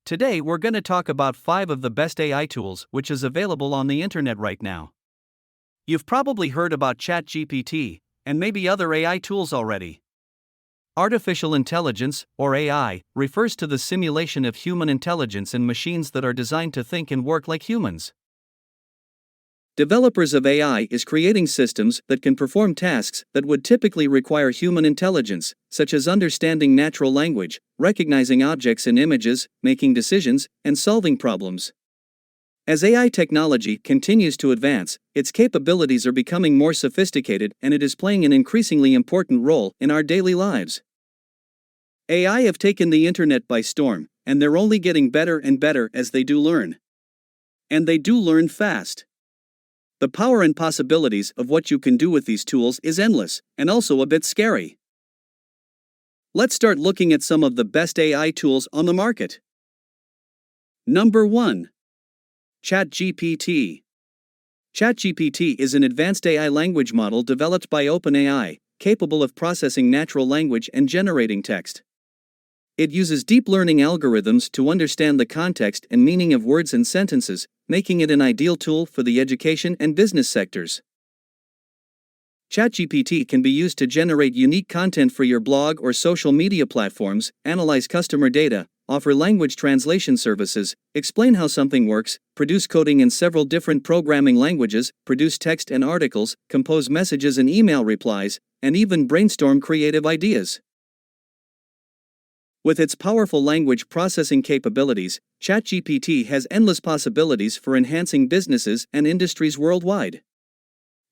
Today we're going to talk about 5 of the best AI tools which is available on the internet right now. You've probably heard about ChatGPT and maybe other AI tools already. Artificial intelligence, or AI, refers to the simulation of human intelligence in machines that are designed to think and work like humans. Developers of AI is creating systems that can perform tasks that would typically require human intelligence, such as understanding natural language, recognizing objects in images, making decisions, and solving problems. As AI technology continues to advance, its capabilities are becoming more sophisticated and it is playing an increasingly important role in our daily lives. AI have taken the internet by storm, and they're only getting better and better as they do learn. And they do learn fast. The power and possibilities of what you can do with these tools is endless, and also a bit scary. Let's start looking at some of the best AI tools on the market. Number 1. ChatGPT. ChatGPT is an advanced AI language model developed by OpenAI, capable of processing natural language and generating text. It uses deep learning algorithms to understand the context and meaning of words and sentences, making it an ideal tool for the education and business sectors. ChatGPT can be used to generate unique content for your blog or social media platforms, analyze customer data, offer language translation services, explain how something works, produce coding in several different programming languages, produce text and articles, compose messages and email replies, and even brainstorm creative ideas. With its powerful language processing capabilities, ChatGPT has endless possibilities for enhancing businesses and industries worldwide.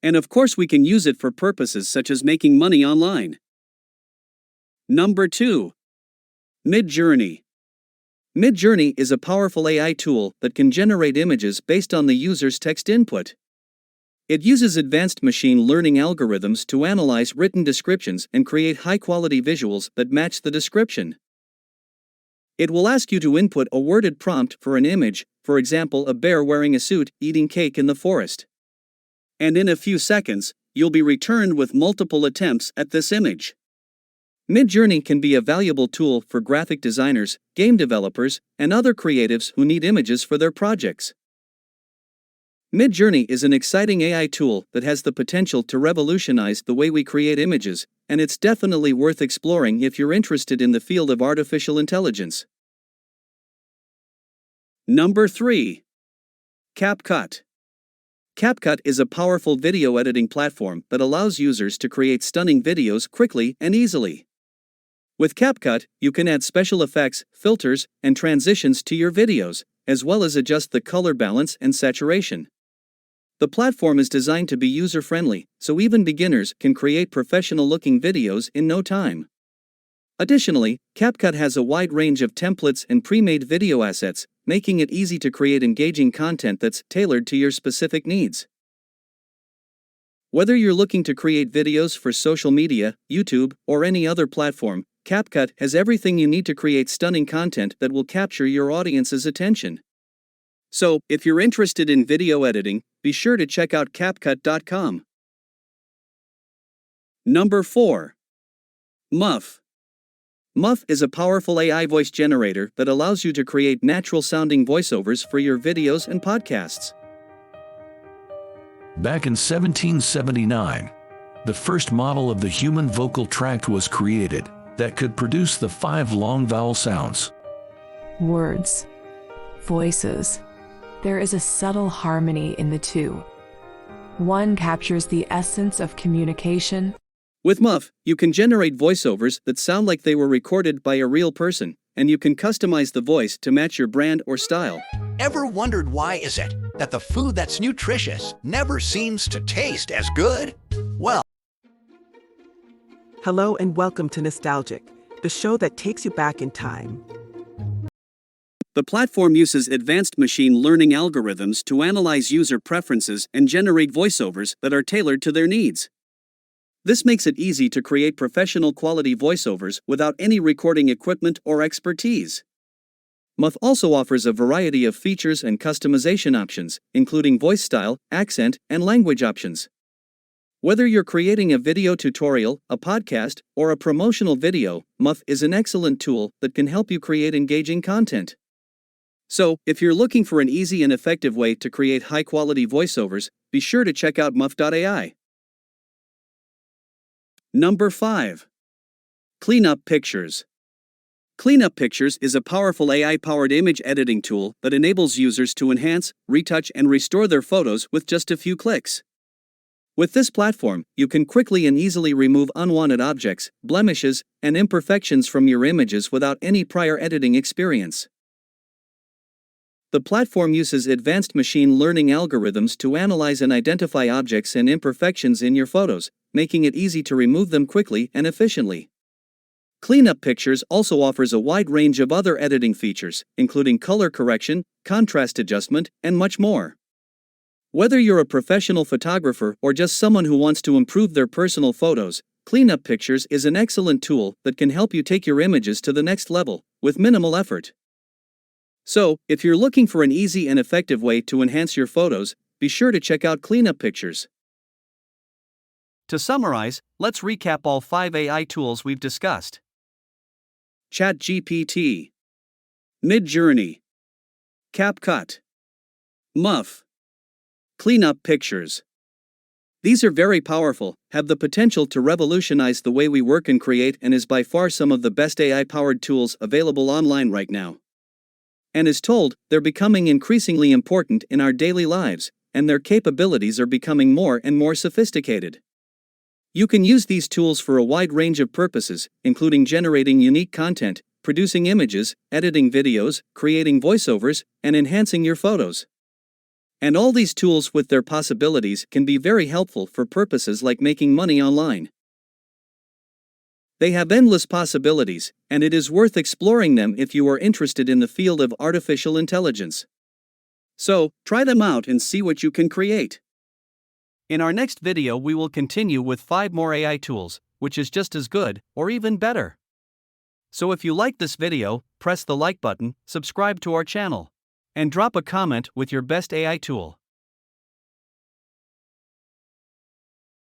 And of course, we can use it for purposes such as making money online. Number 2. Midjourney. Midjourney is a powerful AI tool that can generate images based on the user's text input. It uses advanced machine learning algorithms to analyze written descriptions and create high-quality visuals that match the description. It will ask you to input a worded prompt for an image, for example, a bear wearing a suit, eating cake in the forest. And in a few seconds, you'll be returned with multiple attempts at this image. Midjourney can be a valuable tool for graphic designers, game developers, and other creatives who need images for their projects. Midjourney is an exciting AI tool that has the potential to revolutionize the way we create images, and it's definitely worth exploring if you're interested in the field of artificial intelligence. Number 3. CapCut. CapCut is a powerful video editing platform that allows users to create stunning videos quickly and easily. With CapCut, you can add special effects, filters, and transitions to your videos, as well as adjust the color balance and saturation. The platform is designed to be user-friendly, so even beginners can create professional-looking videos in no time. Additionally, CapCut has a wide range of templates and pre-made video assets, making it easy to create engaging content that's tailored to your specific needs. Whether you're looking to create videos for social media, YouTube, or any other platform, CapCut has everything you need to create stunning content that will capture your audience's attention. So, if you're interested in video editing, be sure to check out CapCut.com. Number 4. Muff. Muff is a powerful AI voice generator that allows you to create natural-sounding voiceovers for your videos and podcasts. Back in 1779, the first model of the human vocal tract was created that could produce the 5 long vowel sounds. Words, voices. There is a subtle harmony in the two. One captures the essence of communication. With Muff, you can generate voiceovers that sound like they were recorded by a real person, and you can customize the voice to match your brand or style. Ever wondered why is it that the food that's nutritious never seems to taste as good? Well, Hello and welcome to Nostalgic, the show that takes you back in time. The platform uses advanced machine learning algorithms to analyze user preferences and generate voiceovers that are tailored to their needs. This makes it easy to create professional quality voiceovers without any recording equipment or expertise. Muff also offers a variety of features and customization options, including voice style, accent, and language options. Whether you're creating a video tutorial, a podcast, or a promotional video, Muff is an excellent tool that can help you create engaging content. So, if you're looking for an easy and effective way to create high-quality voiceovers, be sure to check out Muff.ai. Number 5. Cleanup Pictures. Cleanup Pictures is a powerful AI-powered image editing tool that enables users to enhance, retouch, and restore their photos with just a few clicks. With this platform, you can quickly and easily remove unwanted objects, blemishes, and imperfections from your images without any prior editing experience. The platform uses advanced machine learning algorithms to analyze and identify objects and imperfections in your photos, making it easy to remove them quickly and efficiently. Cleanup Pictures also offers a wide range of other editing features, including color correction, contrast adjustment, and much more. Whether you're a professional photographer or just someone who wants to improve their personal photos, Cleanup Pictures is an excellent tool that can help you take your images to the next level, with minimal effort. So, if you're looking for an easy and effective way to enhance your photos, be sure to check out Cleanup Pictures. To summarize, let's recap all 5 AI tools we've discussed. ChatGPT, Midjourney, CapCut, Muff, Cleanup Pictures. These are very powerful, have the potential to revolutionize the way we work and create, and is by far some of the best AI-powered tools available online right now. And as told, they're becoming increasingly important in our daily lives, and their capabilities are becoming more and more sophisticated. You can use these tools for a wide range of purposes, including generating unique content, producing images, editing videos, creating voiceovers, and enhancing your photos. And all these tools with their possibilities can be very helpful for purposes like making money online. They have endless possibilities, and it is worth exploring them if you are interested in the field of artificial intelligence. So, try them out and see what you can create. In our next video, we will continue with 5 more AI tools, which is just as good, or even better. So if you like this video, press the like button, subscribe to our channel, and drop a comment with your best AI tool.